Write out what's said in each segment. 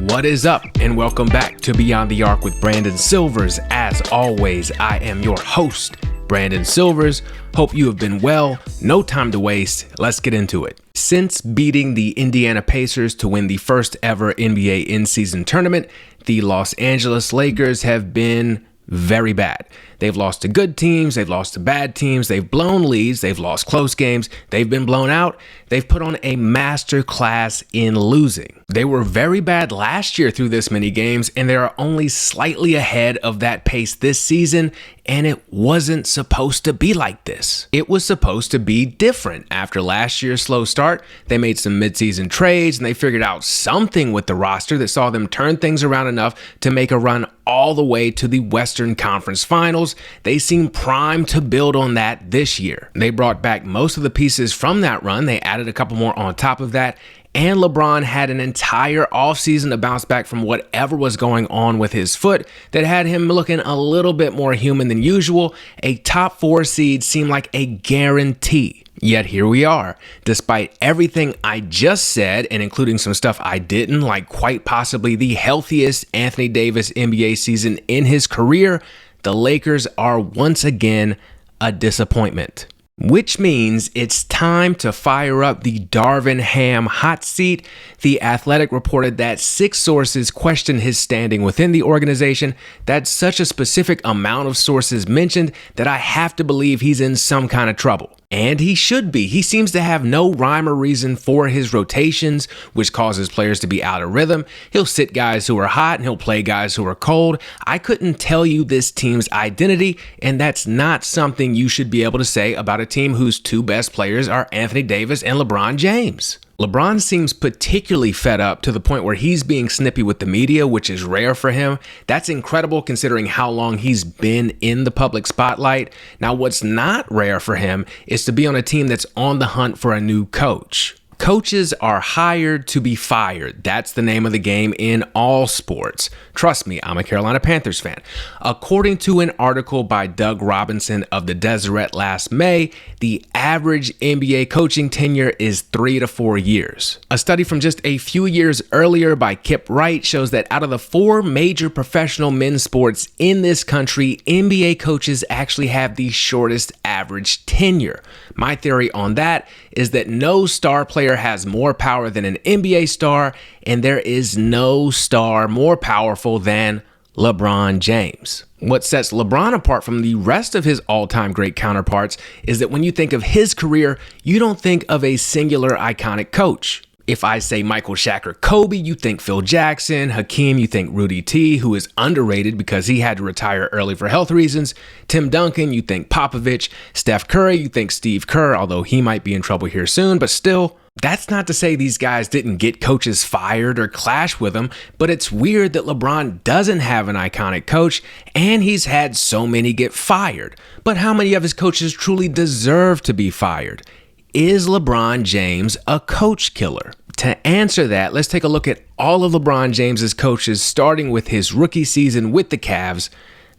What is up, and welcome back to Beyond the Arc with Brandon Silvers. As always, I am your host, Brandon Silvers. Hope you have been well. No time to waste. Let's get into it. Since beating the Indiana Pacers to win the first ever NBA in-season tournament, the Los Angeles Lakers have been very bad. They've lost to good teams, they've lost to bad teams, they've blown leads, they've lost close games, they've been blown out, they've put on a master class in losing. They were very bad last year through this many games, and they are only slightly ahead of that pace this season, and it wasn't supposed to be like this. It was supposed to be different. After last year's slow start, they made some midseason trades, and they figured out something with the roster that saw them turn things around enough to make a run all the way to the Western Conference Finals. They seem primed to build on that this year. They brought back most of the pieces from that run. They added a couple more on top of that. And LeBron had an entire offseason to bounce back from whatever was going on with his foot that had him looking a little bit more human than usual. A top 4 seed seemed like a guarantee. Yet here we are. Despite everything I just said, and including some stuff I didn't, like quite possibly the healthiest Anthony Davis NBA season in his career, the Lakers are once again a disappointment. Which means it's time to fire up the Darvin Ham hot seat. The Athletic reported that 6 sources questioned his standing within the organization. That's such a specific amount of sources mentioned that I have to believe he's in some kind of trouble. And he should be. He seems to have no rhyme or reason for his rotations, which causes players to be out of rhythm. He'll sit guys who are hot and he'll play guys who are cold. I couldn't tell you this team's identity, and that's not something you should be able to say about a team whose 2 best players are Anthony Davis and LeBron James. LeBron seems particularly fed up to the point where he's being snippy with the media, which is rare for him. That's incredible considering how long he's been in the public spotlight. Now, what's not rare for him is to be on a team that's on the hunt for a new coach. Coaches are hired to be fired. That's the name of the game in all sports. Trust me, I'm a Carolina Panthers fan. According to an article by Doug Robinson of the Deseret last May, the average NBA coaching tenure is 3 to 4 years. A study from just a few years earlier by Kip Wright shows that out of the 4 major professional men's sports in this country, NBA coaches actually have the shortest average tenure. My theory on that is that no star player has more power than an NBA star, and there is no star more powerful than LeBron James. What sets LeBron apart from the rest of his all-time great counterparts is that when you think of his career, you don't think of a singular iconic coach. If I say Michael, Shaq, or Kobe, you think Phil Jackson. Hakeem, you think Rudy T, who is underrated because he had to retire early for health reasons. Tim Duncan, you think Popovich. Steph Curry, you think Steve Kerr, although he might be in trouble here soon, but still. That's not to say these guys didn't get coaches fired or clash with them, but it's weird that LeBron doesn't have an iconic coach and he's had so many get fired. But how many of his coaches truly deserve to be fired? Is LeBron James a coach killer? To answer that, let's take a look at all of LeBron James's coaches, starting with his rookie season with the Cavs.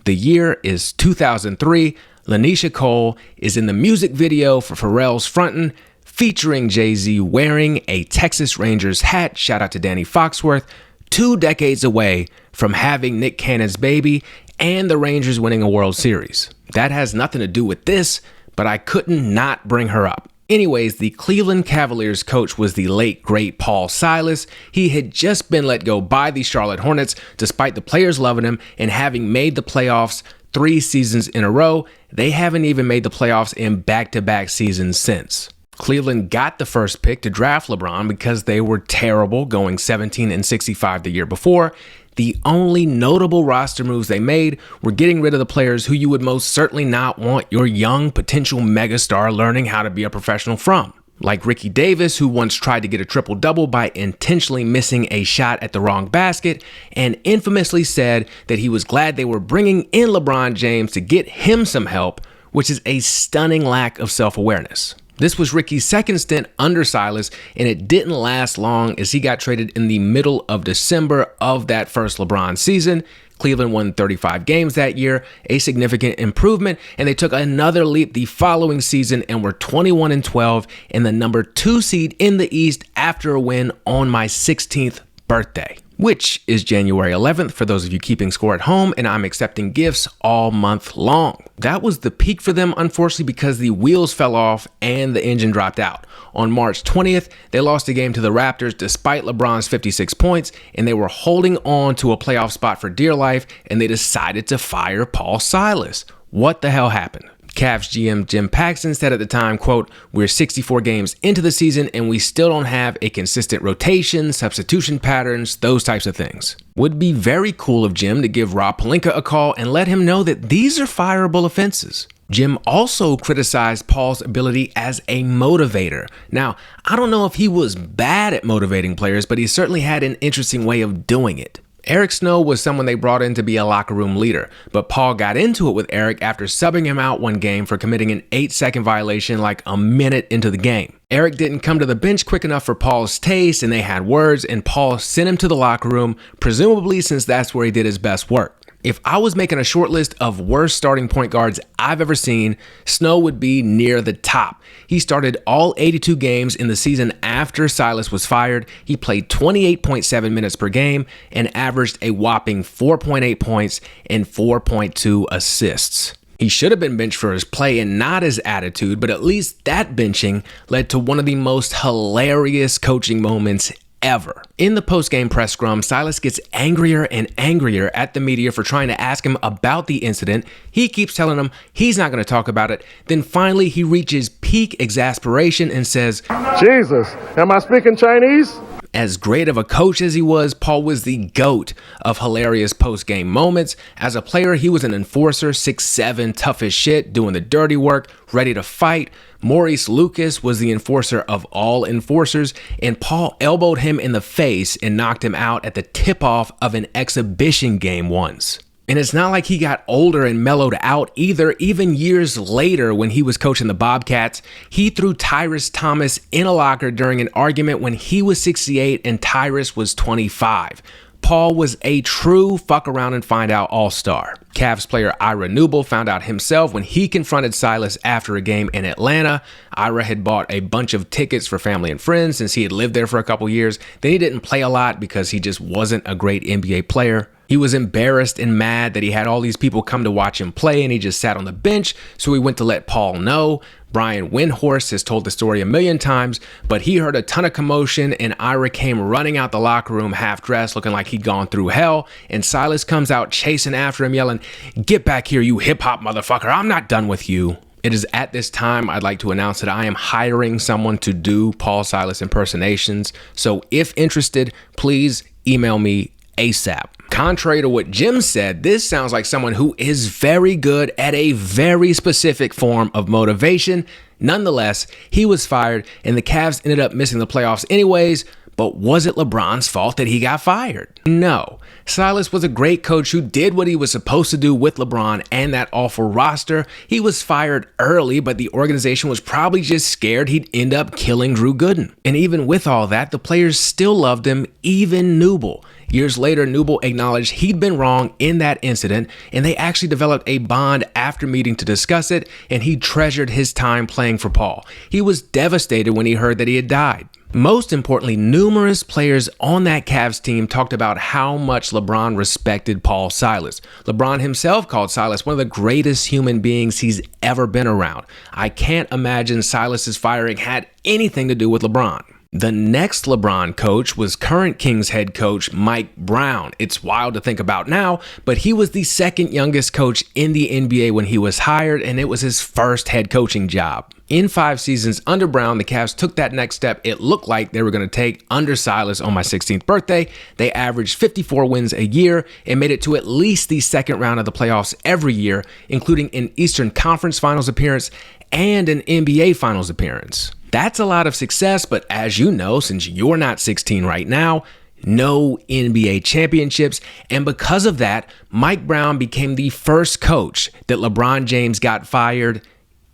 The year is 2003. Lanisha Cole is in the music video for Pharrell's Frontin', featuring Jay-Z wearing a Texas Rangers hat. Shout out to Danny Foxworth. 2 decades away from having Nick Cannon's baby and the Rangers winning a World Series. That has nothing to do with this, but I couldn't not bring her up. Anyways, the Cleveland Cavaliers coach was the late, great Paul Silas. He had just been let go by the Charlotte Hornets, despite the players loving him and having made the playoffs 3 seasons in a row. They haven't even made the playoffs in back-to-back seasons since. Cleveland got the first pick to draft LeBron because they were terrible, going 17-65 the year before. The only notable roster moves they made were getting rid of the players who you would most certainly not want your young potential megastar learning how to be a professional from. Like Ricky Davis, who once tried to get a triple-double by intentionally missing a shot at the wrong basket, and infamously said that he was glad they were bringing in LeBron James to get him some help, which is a stunning lack of self-awareness. This was Ricky's second stint under Silas, and it didn't last long as he got traded in the middle of December of that first LeBron season. Cleveland won 35 games that year, a significant improvement, and they took another leap the following season and were 21-12 and the number 2 seed in the East after a win on my 16th birthday. which is January 11th for those of you keeping score at home, and I'm accepting gifts all month long. That was the peak for them, unfortunately, because the wheels fell off and the engine dropped out. On March 20th, they lost a game to the Raptors despite LeBron's 56 points, and they were holding on to a playoff spot for dear life, and they decided to fire Paul Silas. What the hell happened? Cavs GM Jim Paxson said at the time, quote, "We're 64 games into the season and we still don't have a consistent rotation, substitution patterns, those types of things." Would be very cool of Jim to give Rob Pelinka a call and let him know that these are fireable offenses. Jim also criticized Paul's ability as a motivator. Now, I don't know if he was bad at motivating players, but he certainly had an interesting way of doing it. Eric Snow was someone they brought in to be a locker room leader, but Paul got into it with Eric after subbing him out one game for committing an 8-second violation like a minute into the game. Eric didn't come to the bench quick enough for Paul's taste, and they had words, and Paul sent him to the locker room, presumably since that's where he did his best work. If I was making a short list of worst starting point guards I've ever seen, Snow would be near the top. He started all 82 games in the season after Silas was fired. He played 28.7 minutes per game and averaged a whopping 4.8 points and 4.2 assists. He should have been benched for his play and not his attitude, but at least that benching led to one of the most hilarious coaching moments ever. In the post-game press scrum, Silas gets angrier and angrier at the media for trying to ask him about the incident. He keeps telling them he's not going to talk about it. Then finally he reaches peak exasperation and says, "Jesus, am I speaking Chinese?" As great of a coach as he was, Paul was the GOAT of hilarious post-game moments. As a player, he was an enforcer, 6'7", tough as shit, doing the dirty work, ready to fight. Maurice Lucas was the enforcer of all enforcers, and Paul elbowed him in the face and knocked him out at the tip-off of an exhibition game once. And it's not like he got older and mellowed out either. Even years later, when he was coaching the Bobcats, he threw Tyrus Thomas in a locker during an argument when he was 68 and Tyrus was 25. Paul was a true fuck around and find out all-star. Cavs player Ira Newble found out himself when he confronted Silas after a game in Atlanta. Ira had bought a bunch of tickets for family and friends since he had lived there for a couple years. Then he didn't play a lot because he just wasn't a great NBA player. He was embarrassed and mad that he had all these people come to watch him play and he just sat on the bench, so he went to let Paul know. Brian Windhorst has told the story a million times, but he heard a ton of commotion and Ira came running out the locker room half dressed looking like he'd gone through hell, and Silas comes out chasing after him yelling, "Get back here, you hip hop motherfucker, I'm not done with you." It is at this time I'd like to announce that I am hiring someone to do Paul Silas impersonations, so if interested, please email me ASAP. Contrary to what Jim said, this sounds like someone who is very good at a very specific form of motivation. Nonetheless, he was fired and the Cavs ended up missing the playoffs anyways, but was it LeBron's fault that he got fired? No. Silas was a great coach who did what he was supposed to do with LeBron and that awful roster. He was fired early, but the organization was probably just scared he'd end up killing Drew Gooden. And even with all that, the players still loved him, even Newble. Years later, Newble acknowledged he'd been wrong in that incident, and they actually developed a bond after meeting to discuss it, and he treasured his time playing for Paul. He was devastated when he heard that he had died. Most importantly, numerous players on that Cavs team talked about how much LeBron respected Paul Silas. LeBron himself called Silas one of the greatest human beings he's ever been around. I can't imagine Silas's firing had anything to do with LeBron. The next LeBron coach was current Kings head coach Mike Brown. It's wild to think about now, but he was the second youngest coach in the NBA when he was hired, and it was his first head coaching job. In 5 seasons under Brown, the Cavs took that next step it looked like they were going to take under Silas on my 16th birthday. They averaged 54 wins a year and made it to at least the second round of the playoffs every year, including an Eastern Conference Finals appearance and an NBA Finals appearance. That's a lot of success, but as you know, since you're not 16 right now, no NBA championships, and because of that, Mike Brown became the first coach that LeBron James got fired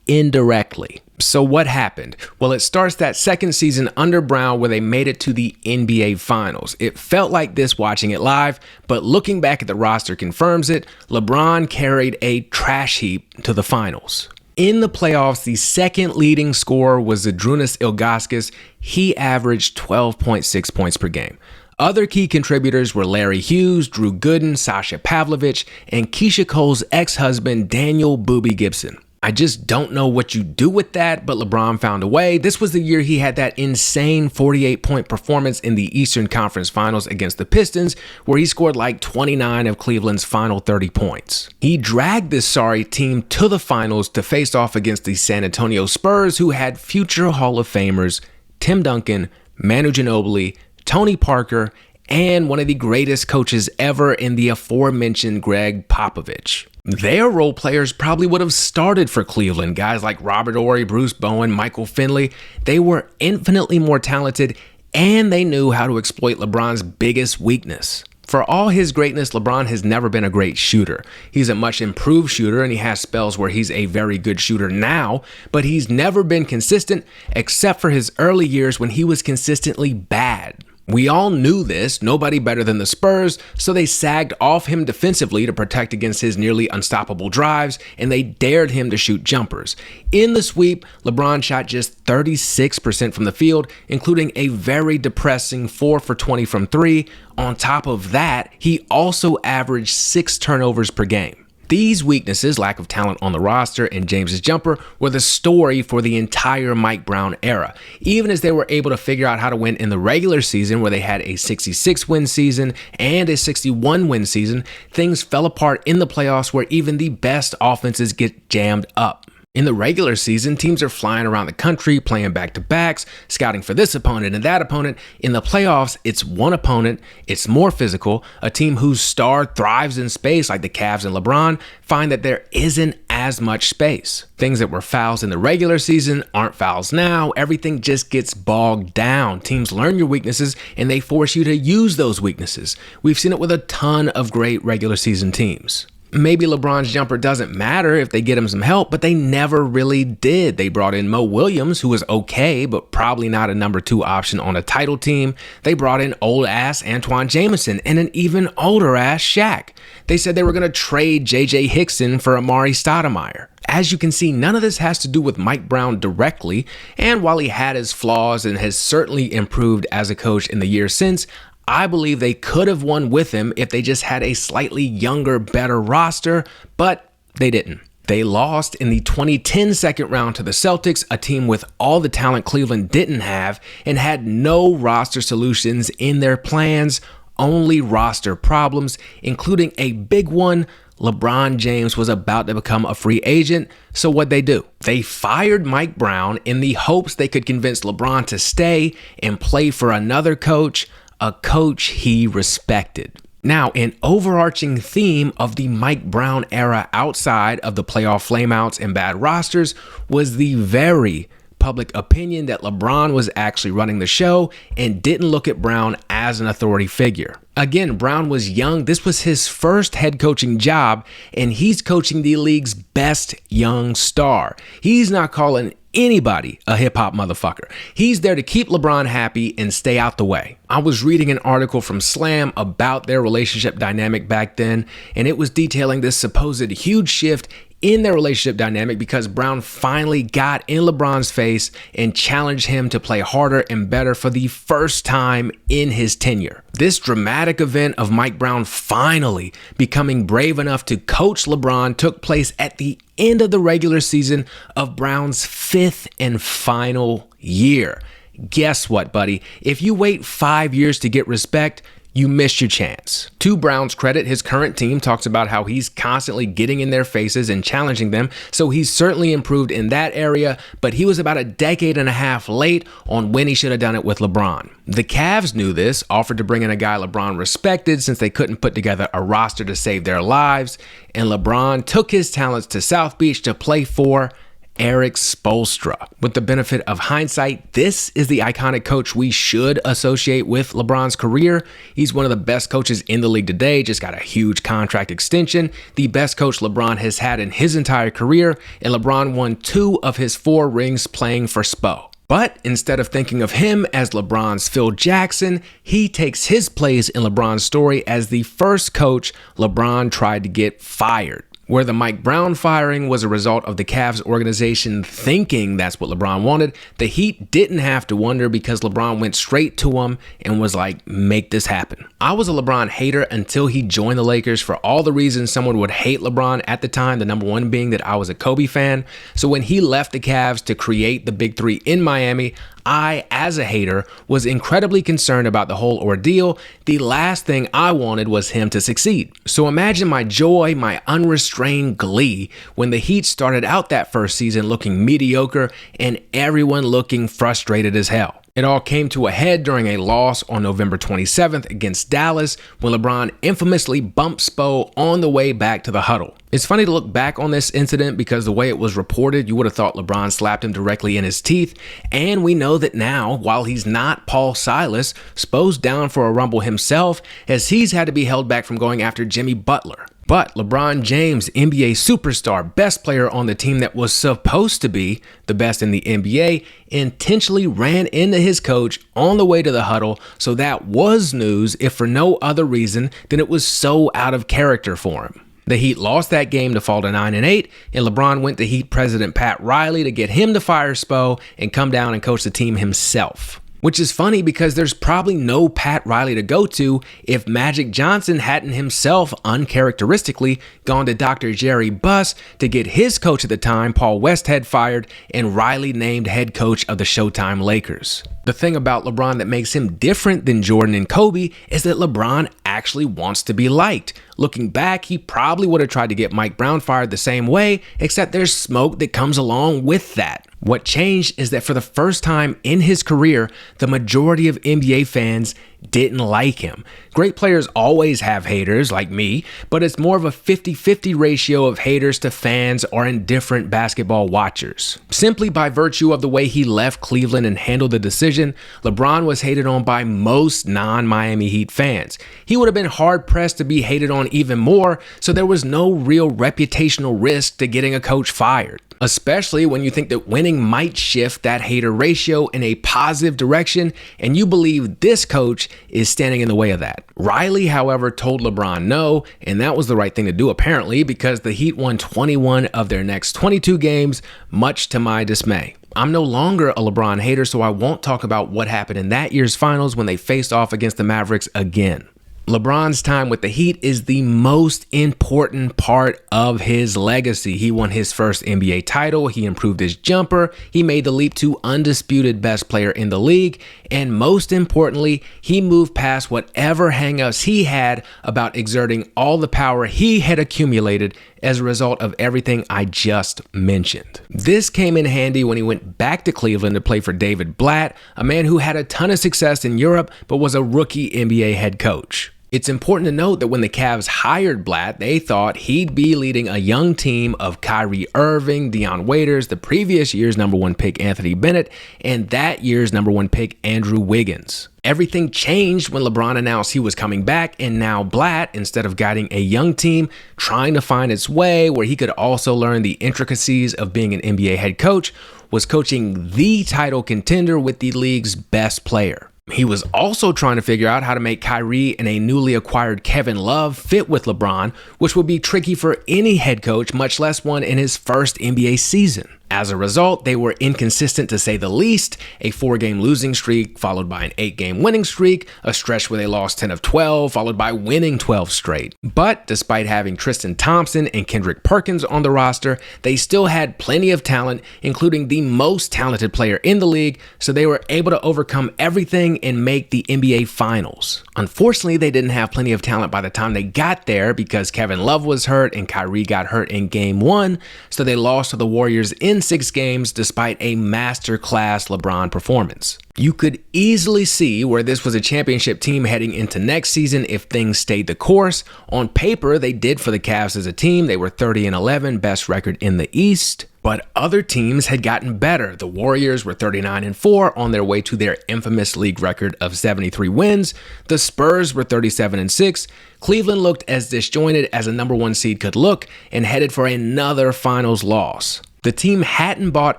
indirectly. So what happened? Well, it starts that second season under Brown where they made it to the NBA Finals. It felt like this watching it live, but looking back at the roster confirms it. LeBron carried a trash heap to the finals. In the playoffs, the second leading scorer was Zydrunas Ilgauskas. He averaged 12.6 points per game. Other key contributors were Larry Hughes, Drew Gooden, Sasha Pavlovich, and Keisha Cole's ex-husband, Daniel Boobie Gibson. I just don't know what you do with that, but LeBron found a way. This was the year he had that insane 48-point performance in the Eastern Conference Finals against the Pistons, where he scored like 29 of Cleveland's final 30 points. He dragged this sorry team to the finals to face off against the San Antonio Spurs, who had future Hall of Famers Tim Duncan, Manu Ginobili, Tony Parker, and one of the greatest coaches ever in the aforementioned Greg Popovich. Their role players probably would have started for Cleveland. Guys like Robert Horry, Bruce Bowen, Michael Finley. They were infinitely more talented, and they knew how to exploit LeBron's biggest weakness. For all his greatness, LeBron has never been a great shooter. He's a much improved shooter, and he has spells where he's a very good shooter now, but he's never been consistent except for his early years when he was consistently bad. We all knew this, nobody better than the Spurs, so they sagged off him defensively to protect against his nearly unstoppable drives, and they dared him to shoot jumpers. In the sweep, LeBron shot just 36% from the field, including a very depressing 4 for 20 from 3. On top of that, he also averaged 6 turnovers per game. These weaknesses, lack of talent on the roster and James's jumper, were the story for the entire Mike Brown era. Even as they were able to figure out how to win in the regular season, where they had a 66-win season and a 61-win season, things fell apart in the playoffs where even the best offenses get jammed up. In the regular season, teams are flying around the country, playing back-to-backs, scouting for this opponent and that opponent. In the playoffs, it's one opponent, it's more physical. A team whose star thrives in space, like the Cavs and LeBron, find that there isn't as much space. Things that were fouls in the regular season aren't fouls now. Everything just gets bogged down. Teams learn your weaknesses, and they force you to use those weaknesses. We've seen it with a ton of great regular season teams. Maybe LeBron's jumper doesn't matter if they get him some help, but they never really did. They brought in Mo Williams, who was okay, but probably not a number 2 option on a title team. They brought in old-ass Antoine Jameson and an even older-ass Shaq. They said they were going to trade J.J. Hickson for Amari Stoudemire. As you can see, none of this has to do with Mike Brown directly, and while he had his flaws and has certainly improved as a coach in the years since, I believe they could have won with him if they just had a slightly younger, better roster, but they didn't. They lost in the 2010 second round to the Celtics, a team with all the talent Cleveland didn't have and had no roster solutions in their plans, only roster problems, including a big one. LeBron James was about to become a free agent, so what'd they do? They fired Mike Brown in the hopes they could convince LeBron to stay and play for another coach, a coach he respected. Now, an overarching theme of the Mike Brown era outside of the playoff flameouts and bad rosters was the very public opinion that LeBron was actually running the show and didn't look at Brown as an authority figure. Again, Brown was young. This was his first head coaching job, and he's coaching the league's best young star. He's not calling anybody a hip-hop motherfucker. He's there to keep LeBron happy and stay out the way. I was reading an article from Slam about their relationship dynamic back then, and it was detailing this supposed huge shift in their relationship dynamic because Brown finally got in LeBron's face and challenged him to play harder and better for the first time in his tenure. This dramatic event of Mike Brown finally becoming brave enough to coach LeBron took place at the end of the regular season of Brown's 5th and final year. Guess what, buddy? If you wait 5 years to get respect, you missed your chance. To Brown's credit, his current team talks about how he's constantly getting in their faces and challenging them, so he's certainly improved in that area, but he was about a decade and a half late on when he should have done it with LeBron. The Cavs knew this, offered to bring in a guy LeBron respected since they couldn't put together a roster to save their lives, and LeBron took his talents to South Beach to play for Eric Spoelstra. With the benefit of hindsight, this is the iconic coach we should associate with LeBron's career. He's one of the best coaches in the league today, just got a huge contract extension, the best coach LeBron has had in his entire career, and LeBron won 2 of his 4 rings playing for Spo. But instead of thinking of him as LeBron's Phil Jackson, he takes his place in LeBron's story as the first coach LeBron tried to get fired. Where the Mike Brown firing was a result of the Cavs organization thinking that's what LeBron wanted, the Heat didn't have to wonder because LeBron went straight to him and was like, make this happen. I was a LeBron hater until he joined the Lakers for all the reasons someone would hate LeBron at the time, the number one being that I was a Kobe fan. So when he left the Cavs to create the Big Three in Miami, I, as a hater, was incredibly concerned about the whole ordeal. The last thing I wanted was him to succeed. So imagine my joy, my unrestrained glee when the Heat started out that first season looking mediocre and everyone looking frustrated as hell. It all came to a head during a loss on November 27th against Dallas when LeBron infamously bumped Spo on the way back to the huddle. It's funny to look back on this incident because the way it was reported, you would have thought LeBron slapped him directly in his teeth. And we know that now, while he's not Paul Silas, Spo's down for a rumble himself as he's had to be held back from going after Jimmy Butler. But LeBron James, NBA superstar, best player on the team that was supposed to be the best in the NBA, intentionally ran into his coach on the way to the huddle, so that was news if for no other reason than it was so out of character for him. The Heat lost that game to fall to 9-8, and LeBron went to Heat president Pat Riley to get him to fire Spo and come down and coach the team himself. Which is funny because there's probably no Pat Riley to go to if Magic Johnson hadn't himself uncharacteristically gone to Dr. Jerry Buss to get his coach at the time, Paul Westhead, fired and Riley named head coach of the Showtime Lakers. The thing about LeBron that makes him different than Jordan and Kobe is that LeBron actually wants to be liked. Looking back, he probably would have tried to get Mike Brown fired the same way, except there's smoke that comes along with that. What changed is that for the first time in his career, the majority of NBA fans didn't like him. Great players always have haters, like me, but it's more of a 50-50 ratio of haters to fans or indifferent basketball watchers. Simply by virtue of the way he left Cleveland and handled the decision, LeBron was hated on by most non-Miami Heat fans. He would have been hard-pressed to be hated on even more, so there was no real reputational risk to getting a coach fired. Especially when you think that winning might shift that hater ratio in a positive direction, and you believe this coach is standing in the way of that. Riley, however, told LeBron no, and that was the right thing to do apparently because the Heat won 21 of their next 22 games, much to my dismay. I'm no longer a LeBron hater, so I won't talk about what happened in that year's finals when they faced off against the Mavericks again. LeBron's time with the Heat is the most important part of his legacy. He won his first NBA title, he improved his jumper, he made the leap to undisputed best player in the league, and most importantly, he moved past whatever hangups he had about exerting all the power he had accumulated as a result of everything I just mentioned. This came in handy when he went back to Cleveland to play for David Blatt, a man who had a ton of success in Europe but was a rookie NBA head coach. It's important to note that when the Cavs hired Blatt, they thought he'd be leading a young team of Kyrie Irving, Dion Waiters, the previous year's number one pick Anthony Bennett, and that year's number one pick Andrew Wiggins. Everything changed when LeBron announced he was coming back, and now Blatt, instead of guiding a young team trying to find its way where he could also learn the intricacies of being an NBA head coach, was coaching the title contender with the league's best player. He was also trying to figure out how to make Kyrie and a newly acquired Kevin Love fit with LeBron, which would be tricky for any head coach, much less one in his first NBA season. As a result, they were inconsistent to say the least, a 4-game losing streak followed by an 8-game winning streak, a stretch where they lost 10 of 12 followed by winning 12 straight. But despite having Tristan Thompson and Kendrick Perkins on the roster, they still had plenty of talent, including the most talented player in the league, so they were able to overcome everything and make the NBA Finals. Unfortunately, they didn't have plenty of talent by the time they got there because Kevin Love was hurt and Kyrie got hurt in Game 1, so they lost to the Warriors in 6 games despite a masterclass LeBron performance. You could easily see where this was a championship team heading into next season if things stayed the course. On paper, they did for the Cavs as a team. They were 30-11, best record in the East. But other teams had gotten better. The Warriors were 39-4 on their way to their infamous league record of 73 wins. The Spurs were 37-6. Cleveland looked as disjointed as a number 1 seed could look and headed for another finals loss. The team hadn't bought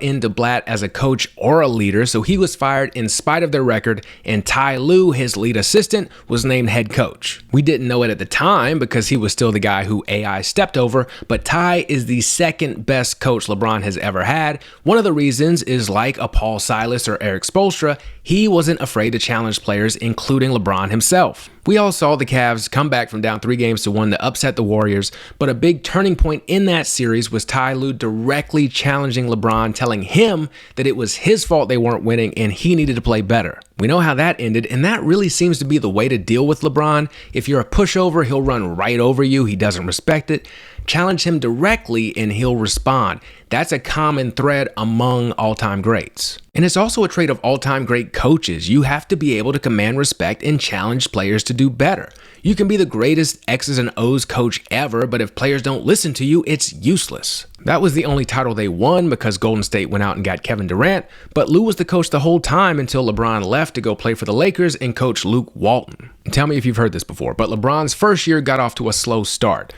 into Blatt as a coach or a leader, so he was fired in spite of their record, and Ty Lue, his lead assistant, was named head coach. We didn't know it at the time because he was still the guy who AI stepped over, but Ty is the second best coach LeBron has ever had. One of the reasons is like a Paul Silas or Eric Spoelstra, he wasn't afraid to challenge players, including LeBron himself. We all saw the Cavs come back from down 3-1 to upset the Warriors, but a big turning point in that series was Ty Lue directly challenging LeBron, telling him that it was his fault they weren't winning and he needed to play better. We know how that ended, and that really seems to be the way to deal with LeBron. If you're a pushover, he'll run right over you. He doesn't respect it. Challenge him directly and he'll respond. That's a common thread among all-time greats. And it's also a trait of all-time great coaches. You have to be able to command respect and challenge players to do better. You can be the greatest X's and O's coach ever, but if players don't listen to you, it's useless. That was the only title they won because Golden State went out and got Kevin Durant, but Lue was the coach the whole time until LeBron left to go play for the Lakers and coach Luke Walton. Tell me if you've heard this before, but LeBron's first year got off to a slow start.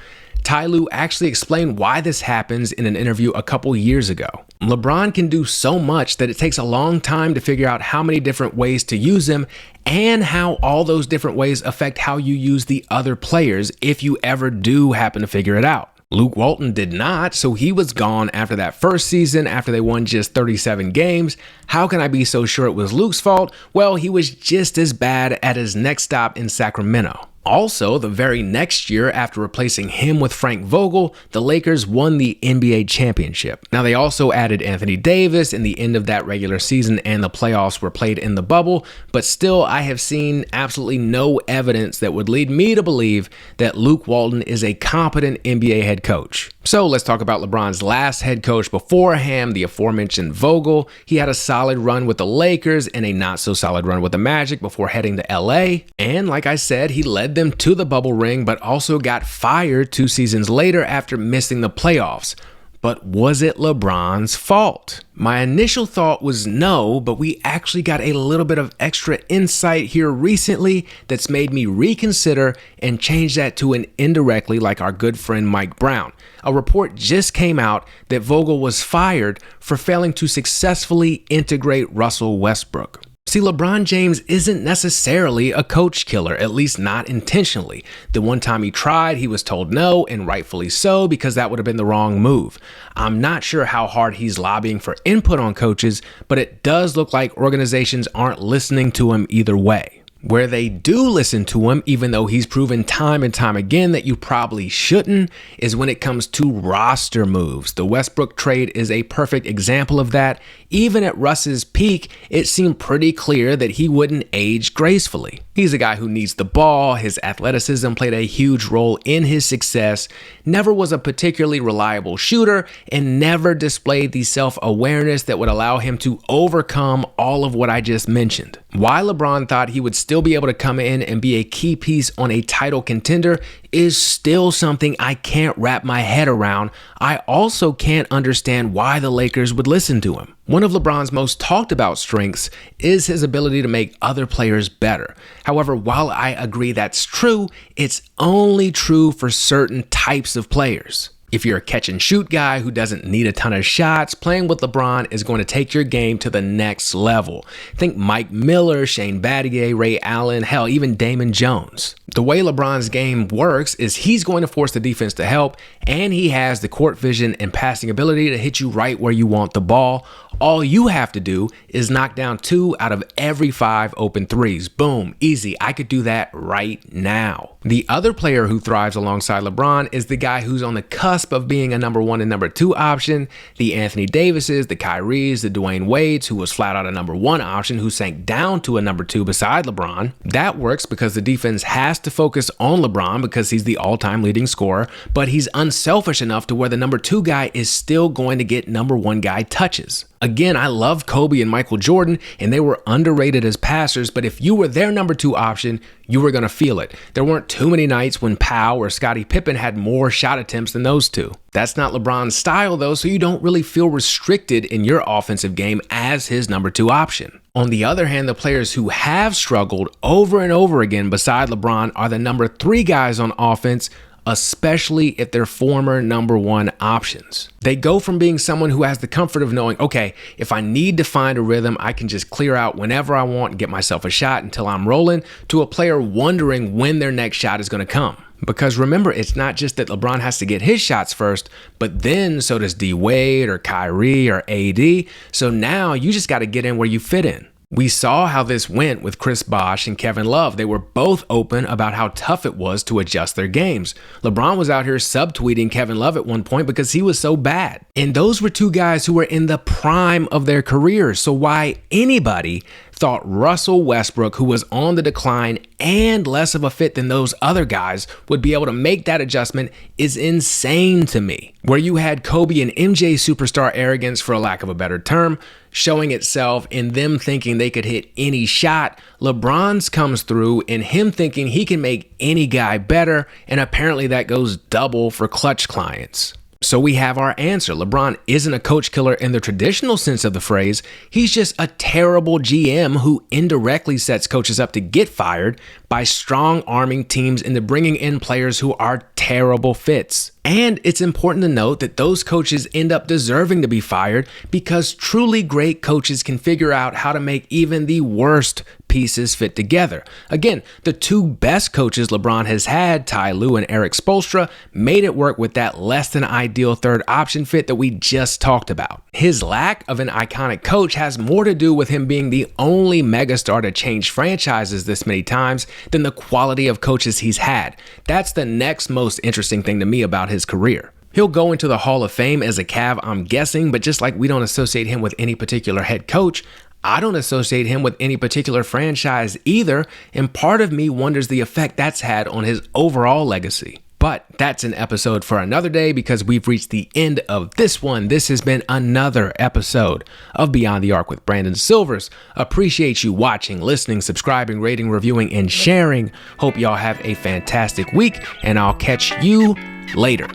Ty Lue actually explained why this happens in an interview a couple years ago. LeBron can do so much that it takes a long time to figure out how many different ways to use him and how all those different ways affect how you use the other players if you ever do happen to figure it out. Luke Walton did not, so he was gone after that first season after they won just 37 games. How can I be so sure it was Luke's fault? Well, he was just as bad at his next stop in Sacramento. Also, the very next year, after replacing him with Frank Vogel, the Lakers won the NBA championship. Now, they also added Anthony Davis in the end of that regular season, and the playoffs were played in the bubble, but still, I have seen absolutely no evidence that would lead me to believe that Luke Walton is a competent NBA head coach. So let's talk about LeBron's last head coach before Ham, the aforementioned Vogel. He had a solid run with the Lakers and a not so solid run with the Magic before heading to LA. And like I said, he led them to the bubble ring, but also got fired 2 seasons later after missing the playoffs. But was it LeBron's fault? My initial thought was no, but we actually got a little bit of extra insight here recently that's made me reconsider and change that to an indirectly, like our good friend Mike Brown. A report just came out that Vogel was fired for failing to successfully integrate Russell Westbrook. See, LeBron James isn't necessarily a coach killer, at least not intentionally. The one time he tried, he was told no, and rightfully so, because that would have been the wrong move. I'm not sure how hard he's lobbying for input on coaches, but it does look like organizations aren't listening to him either way. Where they do listen to him, even though he's proven time and time again that you probably shouldn't, is when it comes to roster moves. The Westbrook trade is a perfect example of that. Even at Russ's peak, it seemed pretty clear that he wouldn't age gracefully. He's a guy who needs the ball. His athleticism played a huge role in his success, never was a particularly reliable shooter, and never displayed the self-awareness that would allow him to overcome all of what I just mentioned. Why LeBron thought he would still be able to come in and be a key piece on a title contender is still something I can't wrap my head around. I also can't understand why the Lakers would listen to him. One of LeBron's most talked about strengths is his ability to make other players better. However, while I agree that's true, it's only true for certain types of players. If you're a catch and shoot guy who doesn't need a ton of shots, playing with LeBron is going to take your game to the next level. Think Mike Miller, Shane Battier, Ray Allen, hell, even Damon Jones. The way LeBron's game works is he's going to force the defense to help, and he has the court vision and passing ability to hit you right where you want the ball. All you have to do is knock down 2 out of every 5 open threes. Boom, easy. I could do that right now. The other player who thrives alongside LeBron is the guy who's on the cusp of being a number 1 and number 2 option. The Anthony Davises, the Kyries, the Dwayne Wades, who was flat out a number 1 option, who sank down to a number 2 beside LeBron. That works because the defense has to focus on LeBron because he's the all-time leading scorer, but he's unselfish enough to where the number 2 guy is still going to get number 1 guy touches. Again, I love Kobe and Michael Jordan, and they were underrated as passers, but if you were their number 2 option, you were going to feel it. There weren't too many nights when Powell or Scottie Pippen had more shot attempts than those two. That's not LeBron's style, though, so you don't really feel restricted in your offensive game as his number 2 option. On the other hand, the players who have struggled over and over again beside LeBron are the number 3 guys on offense especially if they're former number one options. They go from being someone who has the comfort of knowing, okay, if I need to find a rhythm, I can just clear out whenever I want and get myself a shot until I'm rolling, to a player wondering when their next shot is going to come. Because remember, it's not just that LeBron has to get his shots first, but then so does D Wade or Kyrie or AD. So now you just got to get in where you fit in. We saw how this went with Chris Bosh and Kevin Love. They were both open about how tough it was to adjust their games. LeBron was out here subtweeting Kevin Love at one point because he was so bad. And those were two guys who were in the prime of their careers. So why anybody thought Russell Westbrook, who was on the decline and less of a fit than those other guys, would be able to make that adjustment is insane to me. Where you had Kobe and MJ superstar arrogance, for a lack of a better term, showing itself in them thinking they could hit any shot, LeBron's comes through in him thinking he can make any guy better, and apparently that goes double for clutch clients. So we have our answer. LeBron isn't a coach killer in the traditional sense of the phrase. He's just a terrible GM who indirectly sets coaches up to get fired by strong arming teams into bringing in players who are terrible fits. And it's important to note that those coaches end up deserving to be fired because truly great coaches can figure out how to make even the worst pieces fit together. Again, the two best coaches LeBron has had, Ty Lue and Eric Spoelstra, made it work with that less than ideal third option fit that we just talked about. His lack of an iconic coach has more to do with him being the only megastar to change franchises this many times than the quality of coaches he's had. That's the next most interesting thing to me about his career. He'll go into the Hall of Fame as a Cav, I'm guessing, but just like we don't associate him with any particular head coach, I don't associate him with any particular franchise either, and part of me wonders the effect that's had on his overall legacy. But that's an episode for another day because we've reached the end of this one. This has been another episode of Beyond the Arc with Brandon Silvers. Appreciate you watching, listening, subscribing, rating, reviewing, and sharing. Hope y'all have a fantastic week, and I'll catch you later.